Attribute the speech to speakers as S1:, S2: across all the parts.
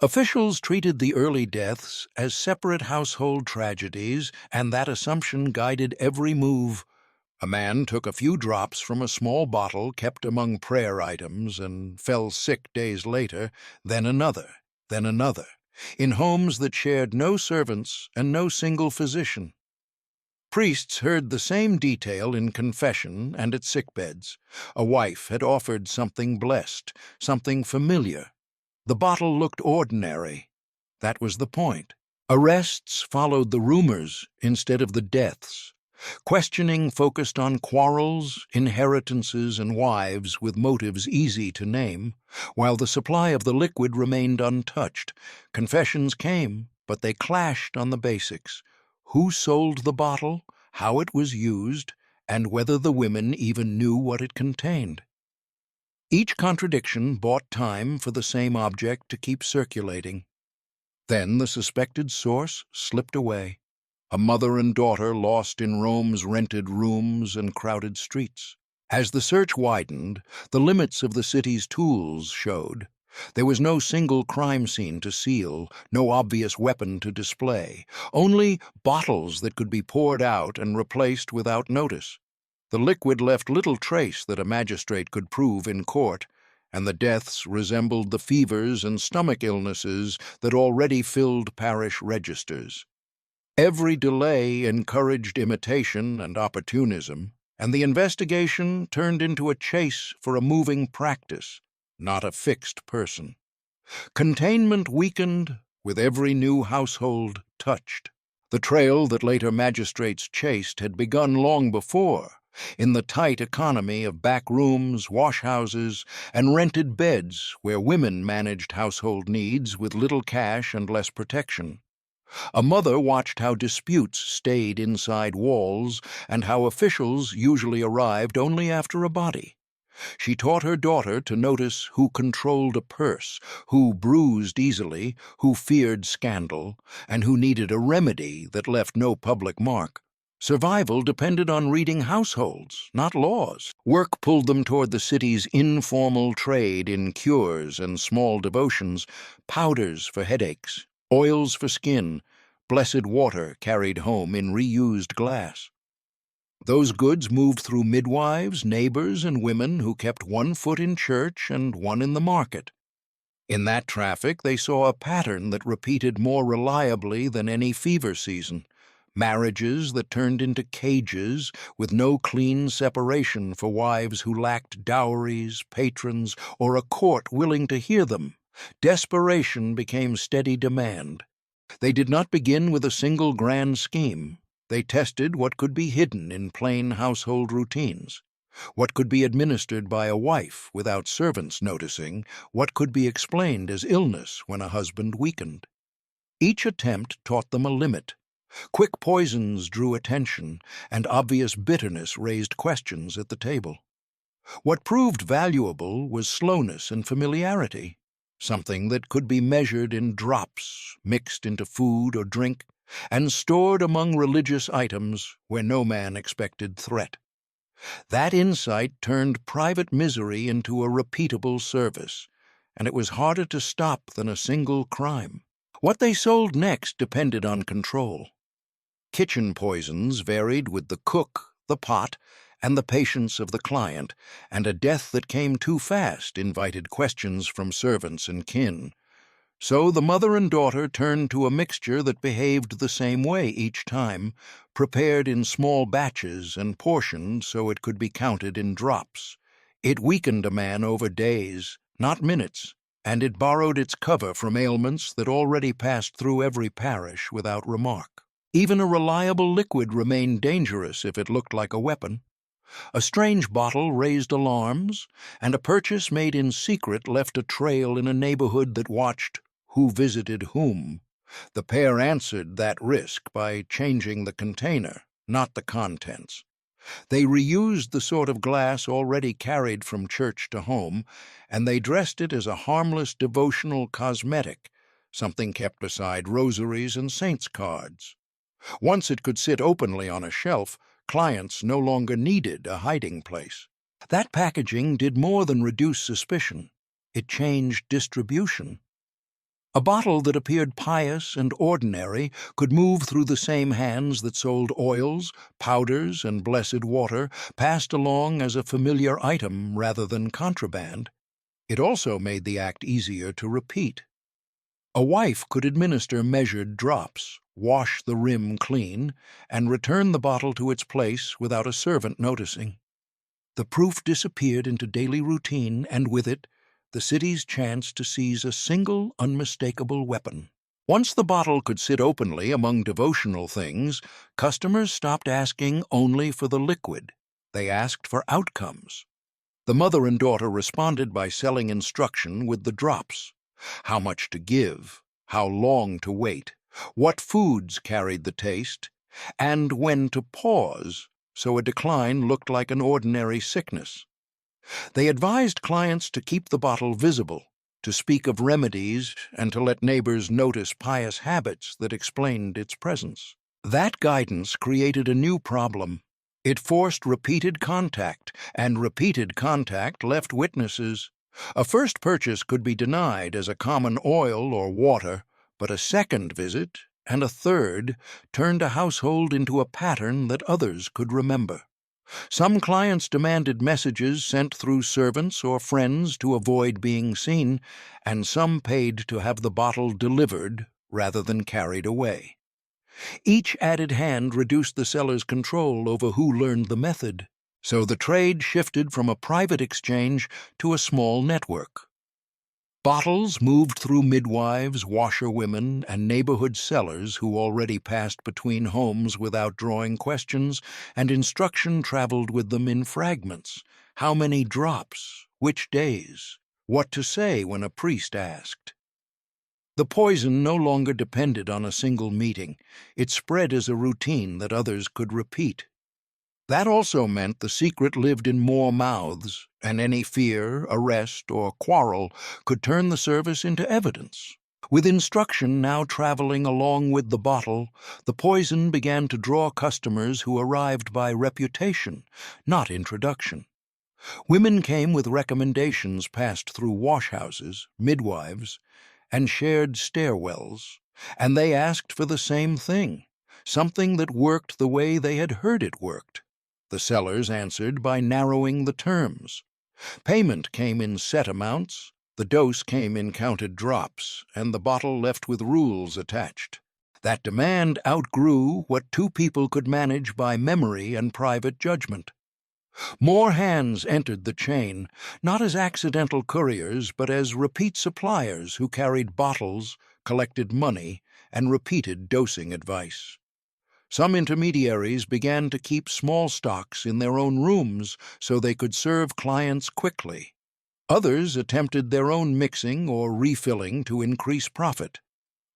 S1: Officials treated the early deaths as separate household tragedies, and that assumption guided every move. A man took a few drops from a small bottle kept among prayer items and fell sick days later, then another, then another, in homes that shared no servants and no single physician. Priests heard the same detail in confession and at sickbeds. A wife had offered something blessed, something familiar. The bottle looked ordinary. That was the point. Arrests followed the rumors instead of the deaths. Questioning focused on quarrels, inheritances, and wives with motives easy to name, while the supply of the liquid remained untouched. Confessions came, but they clashed on the basics: who sold the bottle, how it was used, and whether the women even knew what it contained. Each contradiction bought time for the same object to keep circulating. Then the suspected source slipped away. A mother and daughter lost in Rome's rented rooms and crowded streets. As the search widened, the limits of the city's tools showed. There was no single crime scene to seal, no obvious weapon to display, only bottles that could be poured out and replaced without notice. The liquid left little trace that a magistrate could prove in court, and the deaths resembled the fevers and stomach illnesses that already filled parish registers. Every delay encouraged imitation and opportunism, and the investigation turned into a chase for a moving practice, not a fixed person. Containment weakened with every new household touched. The trail that later magistrates chased had begun long before, in the tight economy of back rooms, washhouses, and rented beds where women managed household needs with little cash and less protection. A mother watched how disputes stayed inside walls and how officials usually arrived only after a body. She taught her daughter to notice who controlled a purse, who bruised easily, who feared scandal, and who needed a remedy that left no public mark. Survival depended on reading households, not laws. Work pulled them toward the city's informal trade in cures and small devotions, powders for headaches, oils for skin, blessed water carried home in reused glass. Those goods moved through midwives, neighbors, and women who kept one foot in church and one in the market. In that traffic, they saw a pattern that repeated more reliably than any fever season: marriages that turned into cages with no clean separation for wives who lacked dowries, patrons, or a court willing to hear them. Desperation became steady demand. They did not begin with a single grand scheme. They tested what could be hidden in plain household routines, what could be administered by a wife without servants noticing, what could be explained as illness when a husband weakened. Each attempt taught them a limit. Quick poisons drew attention, and obvious bitterness raised questions at the table. What proved valuable was slowness and familiarity, something that could be measured in drops, mixed into food or drink, and stored among religious items where no man expected threat. That insight turned private misery into a repeatable service, and it was harder to stop than a single crime. What they sold next depended on control. Kitchen poisons varied with the cook, the pot, and the patience of the client, and a death that came too fast invited questions from servants and kin. So the mother and daughter turned to a mixture that behaved the same way each time, prepared in small batches and portioned so it could be counted in drops. It weakened a man over days, not minutes, and it borrowed its cover from ailments that already passed through every parish without remark. Even a reliable liquid remained dangerous if it looked like a weapon. A strange bottle raised alarms, and a purchase made in secret left a trail in a neighborhood that watched who visited whom. The pair answered that risk by changing the container, not the contents. They reused the sort of glass already carried from church to home, and they dressed it as a harmless devotional cosmetic, something kept beside rosaries and saints' cards. Once it could sit openly on a shelf, clients no longer needed a hiding place. That packaging did more than reduce suspicion. It changed distribution. A bottle that appeared pious and ordinary could move through the same hands that sold oils, powders, and blessed water, passed along as a familiar item rather than contraband. It also made the act easier to repeat. A wife could administer measured drops, wash the rim clean, and return the bottle to its place without a servant noticing. The proof disappeared into daily routine, and with it, the city's chance to seize a single, unmistakable weapon. Once the bottle could sit openly among devotional things, customers stopped asking only for the liquid. They asked for outcomes. The mother and daughter responded by selling instruction with the drops: how much to give, how long to wait, what foods carried the taste, and when to pause so a decline looked like an ordinary sickness. They advised clients to keep the bottle visible, to speak of remedies, and to let neighbors notice pious habits that explained its presence. That guidance created a new problem. It forced repeated contact, and repeated contact left witnesses. A first purchase could be denied as a common oil or water, but a second visit and a third turned a household into a pattern that others could remember. Some clients demanded messages sent through servants or friends to avoid being seen, and some paid to have the bottle delivered rather than carried away. Each added hand reduced the seller's control over who learned the method, so the trade shifted from a private exchange to a small network. Bottles moved through midwives, washerwomen, and neighborhood sellers who already passed between homes without drawing questions, and instruction traveled with them in fragments. How many drops? Which days? What to say when a priest asked? The poison no longer depended on a single meeting. It spread as a routine that others could repeat. That also meant the secret lived in more mouths, and any fear, arrest, or quarrel could turn the service into evidence. With instruction now traveling along with the bottle, the poison began to draw customers who arrived by reputation, not introduction. Women came with recommendations passed through washhouses, midwives, and shared stairwells, and they asked for the same thing, something that worked the way they had heard it worked. The sellers answered by narrowing the terms. Payment came in set amounts, the dose came in counted drops, and the bottle left with rules attached. That demand outgrew what two people could manage by memory and private judgment. More hands entered the chain, not as accidental couriers, but as repeat suppliers who carried bottles, collected money, and repeated dosing advice. Some intermediaries began to keep small stocks in their own rooms so they could serve clients quickly. Others attempted their own mixing or refilling to increase profit.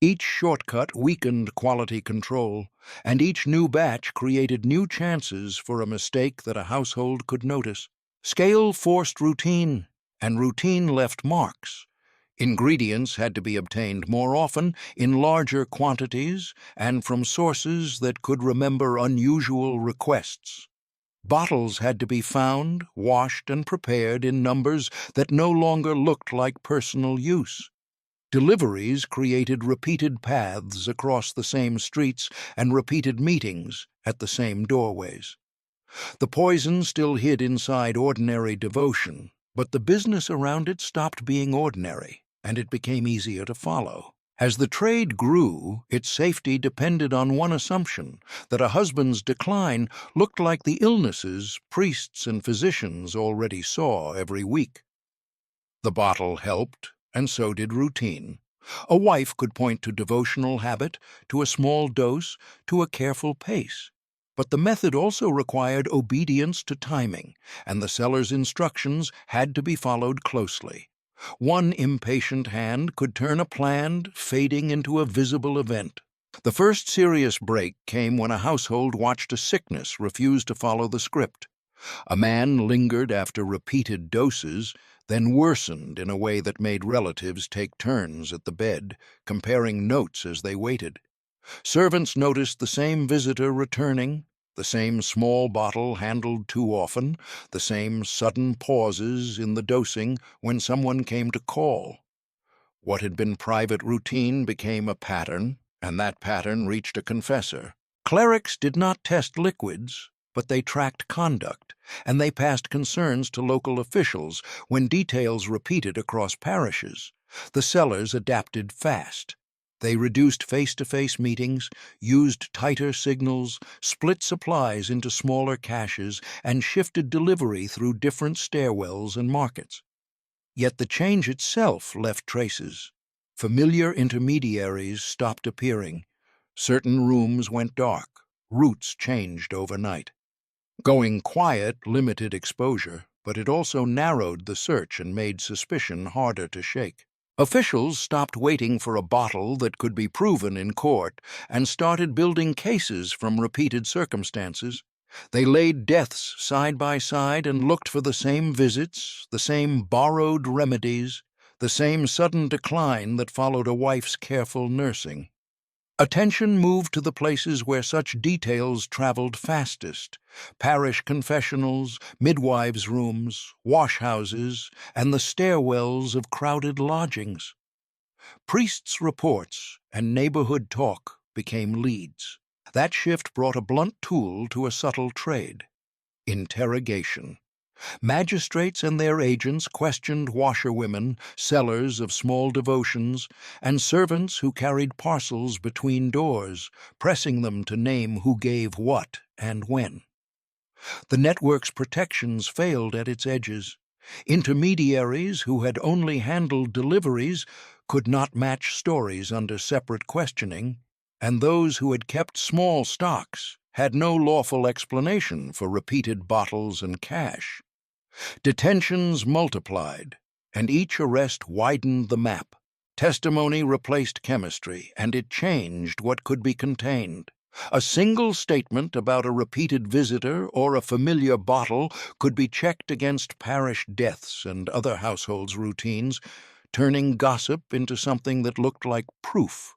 S1: Each shortcut weakened quality control, and each new batch created new chances for a mistake that a household could notice. Scale forced routine, and routine left marks. Ingredients had to be obtained more often, in larger quantities, and from sources that could remember unusual requests. Bottles had to be found, washed, and prepared in numbers that no longer looked like personal use. Deliveries created repeated paths across the same streets and repeated meetings at the same doorways. The poison still hid inside ordinary devotion, but the business around it stopped being ordinary, and it became easier to follow. As the trade grew, its safety depended on one assumption, that a husband's decline looked like the illnesses priests and physicians already saw every week. The bottle helped, and so did routine. A wife could point to devotional habit, to a small dose, to a careful pace. But the method also required obedience to timing, and the seller's instructions had to be followed closely. One impatient hand could turn a planned, fading into a visible event. The first serious break came when a household watched a sickness refuse to follow the script. A man lingered after repeated doses, then worsened in a way that made relatives take turns at the bed, comparing notes as they waited. Servants noticed the same visitor returning, the same small bottle handled too often, the same sudden pauses in the dosing when someone came to call. What had been private routine became a pattern, and that pattern reached a confessor. Clerics did not test liquids, but they tracked conduct, and they passed concerns to local officials when details repeated across parishes. The sellers adapted fast. They reduced face-to-face meetings, used tighter signals, split supplies into smaller caches, and shifted delivery through different stairwells and markets. Yet the change itself left traces. Familiar intermediaries stopped appearing. Certain rooms went dark. Routes changed overnight. Going quiet limited exposure, but it also narrowed the search and made suspicion harder to shake. Officials stopped waiting for a bottle that could be proven in court and started building cases from repeated circumstances. They laid deaths side by side and looked for the same visits, the same borrowed remedies, the same sudden decline that followed a wife's careful nursing. Attention moved to the places where such details traveled fastest: parish confessionals, midwives' rooms, washhouses, and the stairwells of crowded lodgings. Priests' reports and neighborhood talk became leads. That shift brought a blunt tool to a subtle trade: interrogation. Magistrates and their agents questioned washerwomen, sellers of small devotions, and servants who carried parcels between doors, pressing them to name who gave what and when. The network's protections failed at its edges. Intermediaries who had only handled deliveries could not match stories under separate questioning, and those who had kept small stocks had no lawful explanation for repeated bottles and cash. Detentions multiplied, and each arrest widened the map. Testimony replaced chemistry, and it changed what could be contained. A single statement about a repeated visitor or a familiar bottle could be checked against parish deaths and other households' routines, turning gossip into something that looked like proof.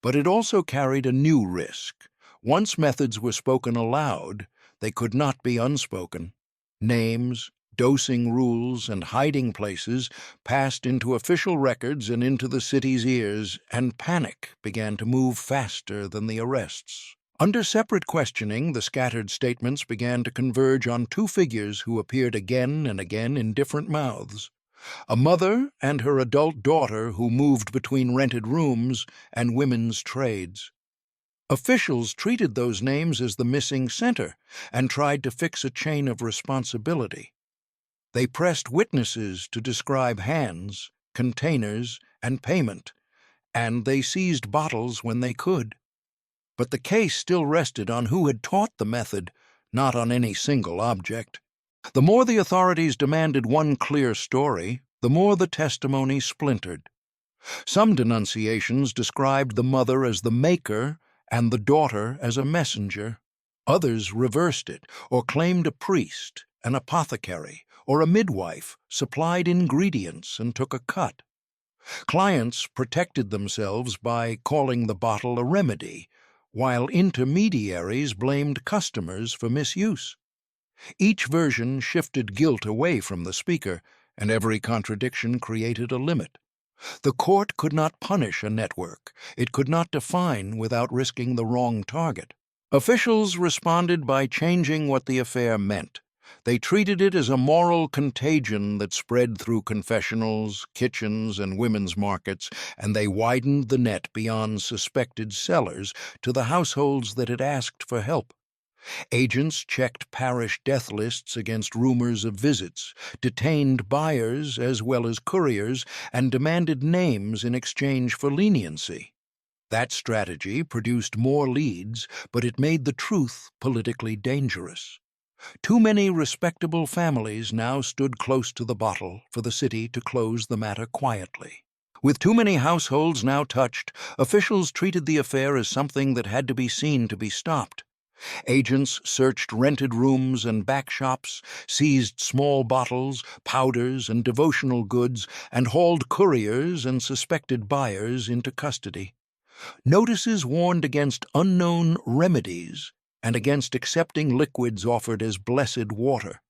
S1: But it also carried a new risk. Once methods were spoken aloud, they could not be unspoken. Names, dosing rules, and hiding places passed into official records and into the city's ears, and panic began to move faster than the arrests. Under separate questioning, the scattered statements began to converge on two figures who appeared again and again in different mouths: a mother and her adult daughter who moved between rented rooms and women's trades. Officials treated those names as the missing center and tried to fix a chain of responsibility. They pressed witnesses to describe hands, containers, and payment, and they seized bottles when they could. But the case still rested on who had taught the method, not on any single object. The more the authorities demanded one clear story, the more the testimony splintered. Some denunciations described the mother as the maker and the daughter as a messenger. Others reversed it, or claimed a priest, an apothecary, or a midwife supplied ingredients and took a cut. Clients protected themselves by calling the bottle a remedy, while intermediaries blamed customers for misuse. Each version shifted guilt away from the speaker, and every contradiction created a limit. The court could not punish a network. It could not define without risking the wrong target. Officials responded by changing what the affair meant. They treated it as a moral contagion that spread through confessionals, kitchens, and women's markets, and they widened the net beyond suspected sellers to the households that had asked for help. Agents checked parish death lists against rumors of visits, detained buyers as well as couriers, and demanded names in exchange for leniency. That strategy produced more leads, but it made the truth politically dangerous. Too many respectable families now stood close to the bottle for the city to close the matter quietly. With too many households now touched, officials treated the affair as something that had to be seen to be stopped. Agents searched rented rooms and back shops, seized small bottles, powders, and devotional goods, and hauled couriers and suspected buyers into custody. Notices warned against unknown remedies and against accepting liquids offered as blessed water.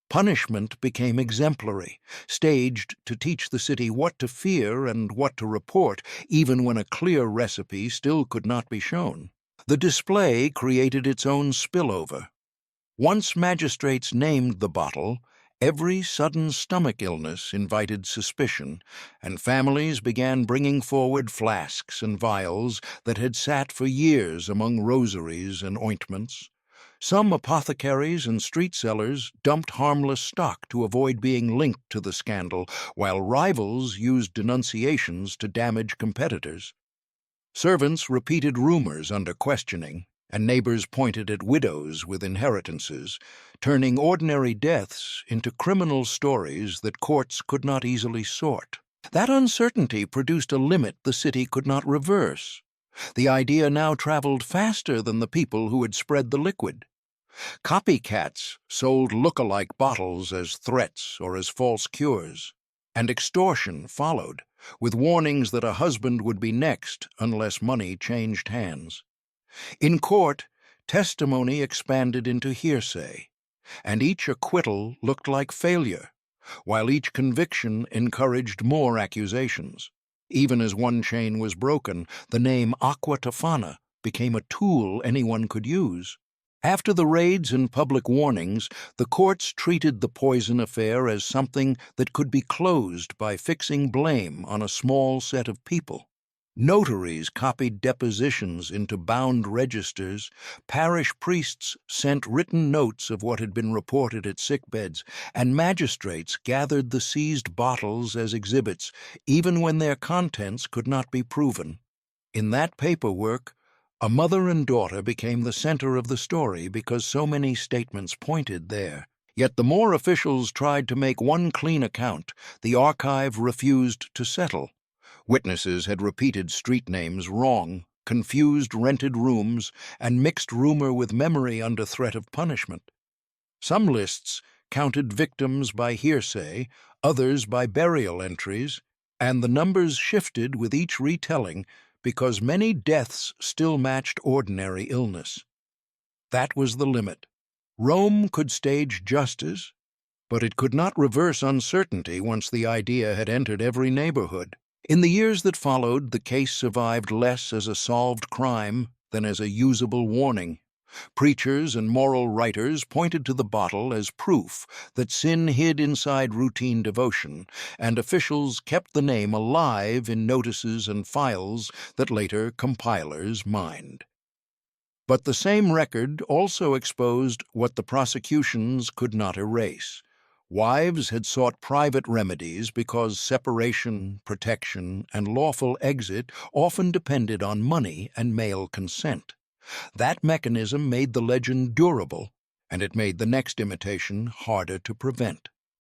S1: Punishment became exemplary, staged to teach the city what to fear and what to report, even when a clear recipe still could not be shown. The display created its own spillover. Once magistrates named the bottle, every sudden stomach illness invited suspicion, and families began bringing forward flasks and vials that had sat for years among rosaries and ointments. Some apothecaries and street sellers dumped harmless stock to avoid being linked to the scandal, while rivals used denunciations to damage competitors. Servants repeated rumors under questioning, and neighbors pointed at widows with inheritances, turning ordinary deaths into criminal stories that courts could not easily sort. That uncertainty produced a limit the city could not reverse. The idea now traveled faster than the people who had spread the liquid. Copycats sold look-alike bottles as threats or as false cures, and extortion followed, with warnings that a husband would be next unless money changed hands. In court, testimony expanded into hearsay, and each acquittal looked like failure, while each conviction encouraged more accusations. Even as one chain was broken, the name Aqua Tofana became a tool anyone could use. After the raids and public warnings, the courts treated the poison affair as something that could be closed by fixing blame on a small set of people. Notaries copied depositions into bound registers, parish priests sent written notes of what had been reported at sickbeds, and magistrates gathered the seized bottles as exhibits, even when their contents could not be proven. In that paperwork, a mother and daughter became the center of the story because so many statements pointed there. Yet the more officials tried to make one clean account, the archive refused to settle. Witnesses had repeated street names wrong, confused rented rooms, and mixed rumor with memory under threat of punishment. Some lists counted victims by hearsay, others by burial entries, and the numbers shifted with each retelling because many deaths still matched ordinary illness. That was the limit. Rome could stage justice, but it could not reverse uncertainty once the idea had entered every neighborhood. In the years that followed, the case survived less as a solved crime than as a usable warning. Preachers and moral writers pointed to the bottle as proof that sin hid inside routine devotion, and officials kept the name alive in notices and files that later compilers mined. But the same record also exposed what the prosecutions could not erase. Wives had sought private remedies because separation, protection, and lawful exit often depended on money and male consent. That mechanism made the legend durable, and it made the next imitation harder to prevent.